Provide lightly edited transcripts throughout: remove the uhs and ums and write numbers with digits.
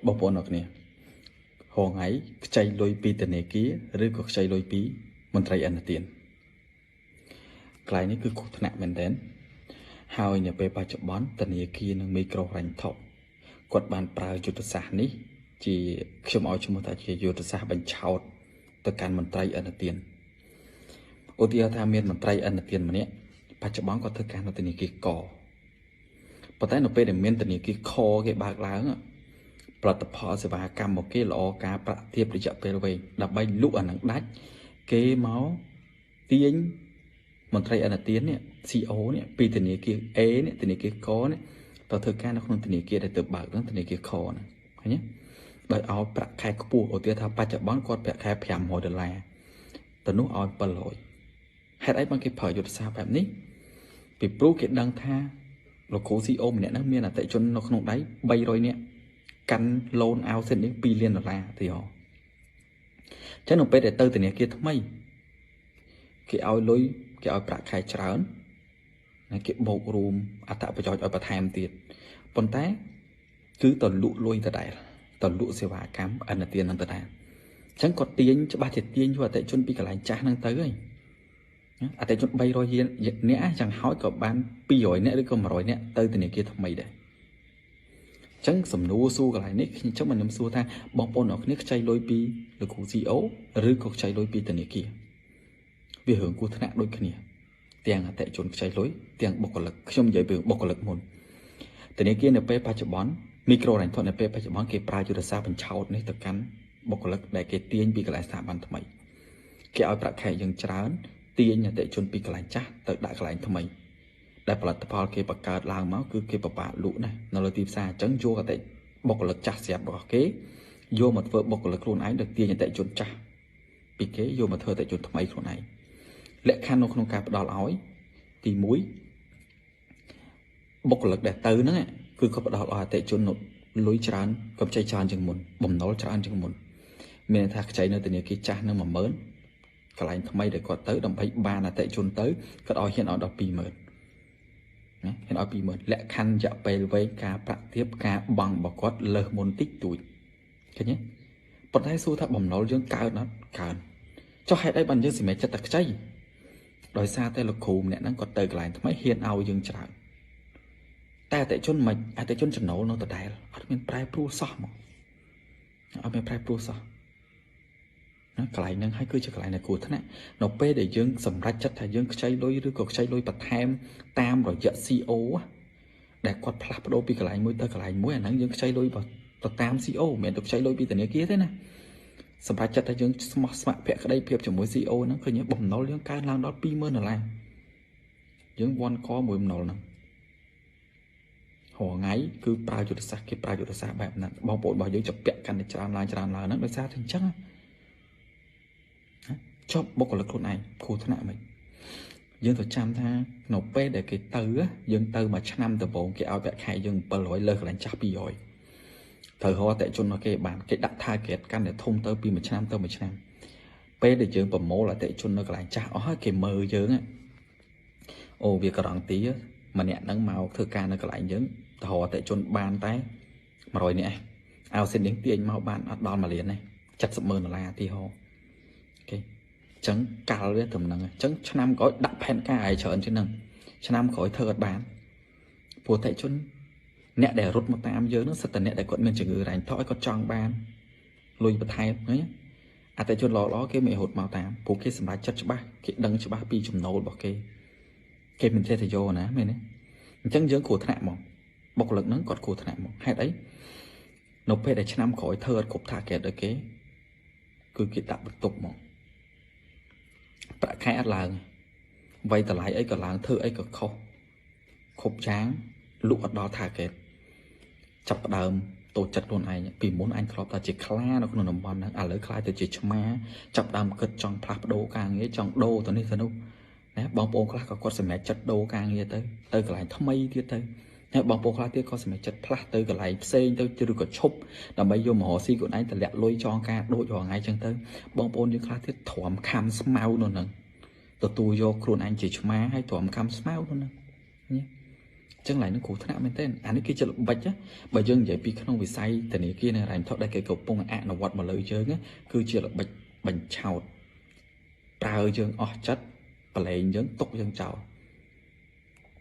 បងប្អូនអរគ្នាហងថ្ងៃខ្ចីលុយពីធនាគារឬក៏ខ្ចីលុយពីមន្ត្រីអន្តរជាតិកន្លែងនេះគឺគ្រោះថ្នាក់មែនទែនហើយនៅពេលបច្ចុប្បន្នធនាគារនិងមីក្រូហិរញ្ញវត្ថុគាត់បានប្រើយុទ្ធសាស្ត្រនេះជាខ្ញុំឲ្យឈ្មោះថាជាយុទ្ធសាស្ត្របញ្ឆោតទៅកាន់មន្ត្រីអន្តរជាតិឧទាហរណ៍ថាមានមន្ត្រីអន្តរជាតិម្នាក់បច្ចុប្បន្នគាត់ធ្វើការនៅធនាគារកប៉ុន្តែនៅពេលដែលមានធនាគារខគេបើកឡើងផលិតផលសេវាកម្មរបស់គេល្អការប្រាក់ទាបរយៈពេលវែងដើម្បីលក់អានឹងដាច់គេមកទាញមន្ត្រីអន្តរជាតិនេះ CEO នេះពីធនាគារ A នេះធនាគារកនេះទៅធ្វើការនៅក្នុងធនាគារដែលទៅបើកហ្នឹងធនាគារខហ្នឹងឃើញទេដោយឲ្យប្រាក់ខែខ្ពស់ឧទាហរណ៍ថាបច្ចុប្បន្នគាត់ប្រាក់ខែ$500ទៅនោះឲ្យ$700ហេតុអីបានគេប្រើយុទ្ធសាស្ត្របែបនេះពីព្រោះគេដឹងថាលោកគ្រូ CEO ម្នាក់ហ្នឹងមានអតិថិជននៅក្នុងដៃ300នាក់កាន់ loan out សិននេះ$2 លានទីហោចឹងនៅពេលដែលទៅធនាគារថ្មីគេឲ្យលុយគេឲ្យប្រាក់ខែច្រើនគេបូករួមអត្ថប្រយោជន៍ឲ្យបន្ថែមទៀតប៉ុន្តែគឺទៅលក់លុយដដែលទៅលក់សេវាកម្មអន្តរជាតិនឹងដដែលចឹងគាត់ទាញច្បាស់ជាទាញយកអតិថិជនពីកន្លែងចាស់ហ្នឹងទៅហើយអតិថិជន300នាក់ចឹងហើយក៏បាន200នាក់ឬក៏100នាក់ទៅធនាគារថ្មីដែរចឹងសំណួរសួរកន្លែងនេះខ្ញុំសួរថាបងប្អូនអរគ្នាខ្ចីលុយពីលោកគ្រូ CEO ឬក៏ខ្ចីលុយពីធនាគារវារឿងគ្រោះថ្នាក់ដូចគ្នាទាំងអតិថិជនខ្ចីលុយទាំងបុគ្គលិកខ្ញុំនិយាយពីបុគ្គលិកមុនធនាគារនៅពេលបច្ចុប្បន្នមីក្រូហិរញ្ញវត្ថុនៅពេលបច្ចុប្បន្នគេប្រើយុទ្ធសាស្ត្របញ្ឆោតនេះទៅកាន់បុគ្គលិកដែលគេទាញពីកន្លែងស្ថាប័នថ្មីគេឲ្យប្រាក់ខែយើងច្រើនទាញអតិថិជនពីកន្លែងចាស់ទៅដាក់កន្លែងថ្មីដែលផលិតផលគេបង្កើតឡើងមកគឺគេពិបាកលក់ណាស់នៅលើទីផ្សារអញ្ចឹងយកអតិបុគ្គលិកចាស់ស្រាប់របស់គេយកមកធ្វើបុគ្គលិកខ្លួនឯងទៅទាញអតិថិជនចាស់ពីគេយកមកធ្វើអតិថិជនថ្មីខ្លួនឯងលក្ខខណ្ឌនៅក្នុងការផ្ដល់ឲ្យទី1បុគ្គលិកដែលទៅហ្នឹងគឺគាត់ផ្ដល់ឲ្យអតិថិជនលុយច្រើនកម្ចីច្រើនជាងមុនបំណុលច្រើនជាងមុនមានថាខ្ចីនៅធនាគារចាស់នឹង10000កន្លែងថ្មីដែលគាត់ទៅដើម្បីបានអតិថិជនទៅគាត់ឲ្យហ៊ានឲ្យដល់20000ណាហ៊ានឲ្យ20000លក្ខខណ្ឌរយៈពេលវែងការប្រាក់ទាបការបង់របស់គាត់លើសមុនតិចតួចឃើញទេប៉ុន្តែសួរថាបំណុលយើងកើនអត់កើនចុះហេតុអីបានយើងសម្រេចចិត្តតែខ្ចីដោយសារតែលោកគ្រូម្នាក់ហ្នឹងគាត់ទៅកន្លែងថ្មីហ៊ានឲ្យយើងច្រើនតែអតិថិជនមិនអតិថិជនចំណូលនៅដដែលអត់មានប្រែប្រួលសោះមកអត់មានប្រែប្រួលសោះណាកន្លែងហ្នឹងហើយគឺជាកន្លែងដែលគួរថ្នាក់នៅពេលដែលយើងសម្រេចចិត្តថាយើងខ្ចីលុយឬក៏ខ្ចីលុយបន្ថែមតាមរយៈ CO ដែលគាត់ផ្លាស់ប្ដូរពីកន្លែងមួយទៅកន្លែងមួយអាហ្នឹងយើងខ្ចីលុយទៅតាម CO មិនមែនទៅខ្ចីលុយពីធនាគារទេណាសម្រាប់ចិត្តថាយើងស្មោះស្ម័គ្រភក្តីភាពជាមួយ CEO ហ្នឹងឃើញបំណុលយើងកើនឡើងដល់$20000យើងវាន់កមួយបំណុលហ្នឹងហងៃគឺប្រើយុទ្ធសាស្ត្រគេប្រើយុទ្ធសាស្ត្របែបហ្នឹងបងប្អូនរបស់យើងចាប់ពាក់កាន់តែច្រើនឡើងហ្នឹងដោយសារតែអញ្ចឹងចប់បុគ្គលិកខ្លួនឯងគ្រោះថ្នាក់មិនយើងទៅចាំថានៅពេលដែលគេទៅយើងទៅមួយឆ្នាំដំបូងគេឲ្យប្រាក់ខែយើង700លើកន្លែងចាស់200ត្រូវរកអតិថិជនរបស់គេបានគេដាក់ target កាន់តែធំទៅពីមួយឆ្នាំទៅមួយឆ្នាំពេលដែលយើងប្រមូលអតិថិជននៅកន្លែងចាស់អស់ហើយគេមើលយើងអូវាការ៉ង់ទីម្នាក់ហ្នឹងមកធ្វើការនៅកន្លែងយើងទៅរកអតិថិជនបានតែ100នាក់ឲ្យសិននេះទាញមកបានអត់ដល់1លានទេ$70000ទីហោអូខេអញ្ចឹងកាល់វាត្រឹមហ្នឹងអញ្ចឹងឆ្នាំក្រោយដាក់ផែនការឲ្យច្រើនជាងហ្នឹងឆ្នាំក្រោយធ្វើអត់បានព្រោះអតិថិជនអ្នកដែលរត់មកតាមយើងនោះសិតតែអ្នកដែលគាត់មានជំងឺរ៉ែងថោឲ្យគាត់ចង់បានលុយបន្ថែមឃើញអតិថិជនល្អគេមិនរត់មកតាមព្រោះគេសម្រេចចិត្តច្បាស់គេដឹងច្បាស់ពីចំណូលរបស់គេមិនចេះតែយកណាមែនទេអញ្ចឹងយើងគ្រោះថ្នាក់មកបុគ្គលិកហ្នឹងគាត់គ្រោះថ្នាក់មកហេតុអីនៅពេលដែលឆ្នាំក្រោយធ្វើអត់គ្រប់ target ដល់គេគឺគេដាក់បន្ទប់មកប្រាក់ខែអត់ឡើងវ័យតម្លៃអីក៏ឡើងធ្វើអីក៏ខុសគ្រប់យ៉ាងលក់អត់ដល់ target ចាប់ផ្ដើមតូចចិត្តខ្លួនឯងពីមុនអញធ្លាប់តែជាខ្លានៅក្នុងតំបន់ហ្នឹងឥឡូវខ្លាយទៅជាឆ្មាចាប់ផ្ដើមគិតចង់ផ្លាស់ប្ដូរការងារចង់ដូរទៅនេះទៅនោះណាបងប្អូនខ្លះក៏គាត់សម្រេចចិត្តដូរការងារទៅកន្លែងថ្មីទៀតទៅហើយបងប្អូនខ្លះទៀតក៏សម្រេចចិត្តផ្លាស់ទៅកន្លែងផ្សេងទៅឬក៏ឈប់ដើម្បីយកមហោស៊ីខ្លួនឯងតម្លាក់លុយចងការដូចរាល់ថ្ងៃចឹងទៅបងប្អូនយើងខ្លះទៀតទ្រាំខំស្មៅនៅហ្នឹងទទួលយកខ្លួនឯងជាឆ្មាហើយទ្រាំខំស្មៅនៅហ្នឹង ចឹងឡើយនឹងគ្រោះថ្នាក់មែនទេអានេះគឺជាល្បិចបើយើងនិយាយពីក្នុងវិស័យធនាគារនៃរ៉ែថតដែលគេកំពុងអនុវត្តមកលើយើងគឺជាល្បិចបញ្ឆោតប្រើយើងអស់ចិត្តប្រឡែងយើងទុកយើងចោល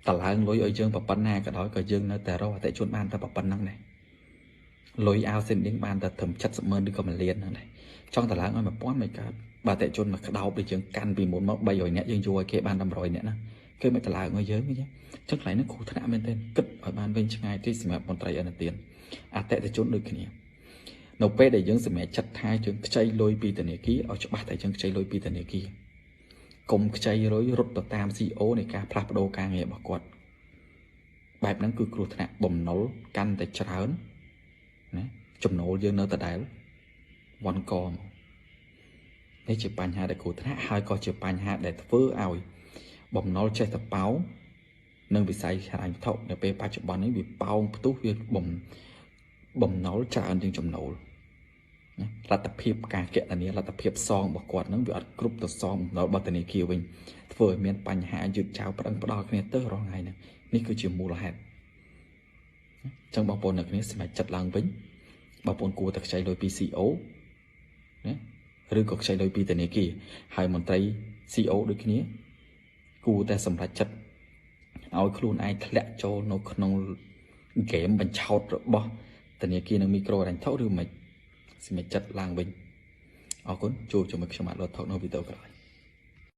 តឡើងលុយឲ្យយើងប៉ុណ្ណាក៏ដោយក៏យើងនៅតែរកអតិជនបានតែប៉ុណ្ណឹងដែរលុយអាវសេនឌីងបានតែត្រឹម70,000ឬក៏1លានហ្នឹងដែរចង់តឡើងឲ្យ1000មិនកើតបើអតិជនមកក្តោបដូចយើងកាន់ពីមុនមក300នាក់យើងយកឲ្យគេបាន100នាក់ណាគេមិនតឡើងឲ្យយើងទេចឹងកន្លែងនេះគ្រោះថ្នាក់មែនទេគិតឲ្យបានវិញឆ្ងាយទីសម្រាប់មន្ត្រីអនុទានអតិថិជនដូចគ្នានៅពេលដែលយើងសម្រេចចិត្តថាយើងខ្ចីលុយពីធនាគារឲ្យច្បាស់តែយើងខ្ចីលុយពីធនាគារកុំខ្ចីលុយរត់ទៅតាម CEO នៃការផ្លាស់ប្ដូរការងាររបស់គាត់បែបហ្នឹងគឺគ្រោះថ្នាក់បំណុលកាន់តែច្រើនណាចំណូលយើងនៅដដែលវ៉ាន់កមកនេះជាបញ្ហាដែលគ្រោះថ្នាក់ហើយក៏ជាបញ្ហាដែលធ្វើឲ្យបំណុលចេះតែប៉ោងនឹងវិស័យហិរញ្ញវត្ថុនៅពេលបច្ចុប្បន្ននេះវាប៉ោងផ្ទុះវាបំណុលច្រើនជាងចំណូលណាលទ្ធភាពការគណនាលទ្ធភាពសងរបស់គាត់ហ្នឹងវាអត់គ្រប់ទៅសងដល់បទធនាគារវិញធ្វើឲ្យមានបញ្ហាយឺតយ៉ាវប្តឹងផ្ដាល់គ្នាទៅរាល់ថ្ងៃហ្នឹងនេះគឺជាមូលហេតុអញ្ចឹងបងប្អូនអ្នកគ្នាសម្រេចចិត្តឡើងវិញបងប្អូនគួរតែខ្ចីលុយពី CEO ណាឬក៏ខ្ចីលុយពីធនាគារហើយមន្ត្រី CEO ដូចគ្នាគួរតែសម្រេចចិត្តឲ្យខ្លួនឯងធ្លាក់ចូលនៅក្នុងហ្គេមបញ្ឆោតរបស់ធនាគារនិងមីក្រូហិរញ្ញវត្ថុឬមិនសម្រេចចិត្តឡើងវិញអរគុណជួបជាមួយខ្ញុំបាទលតថតនៅវីដេអូក្រោយ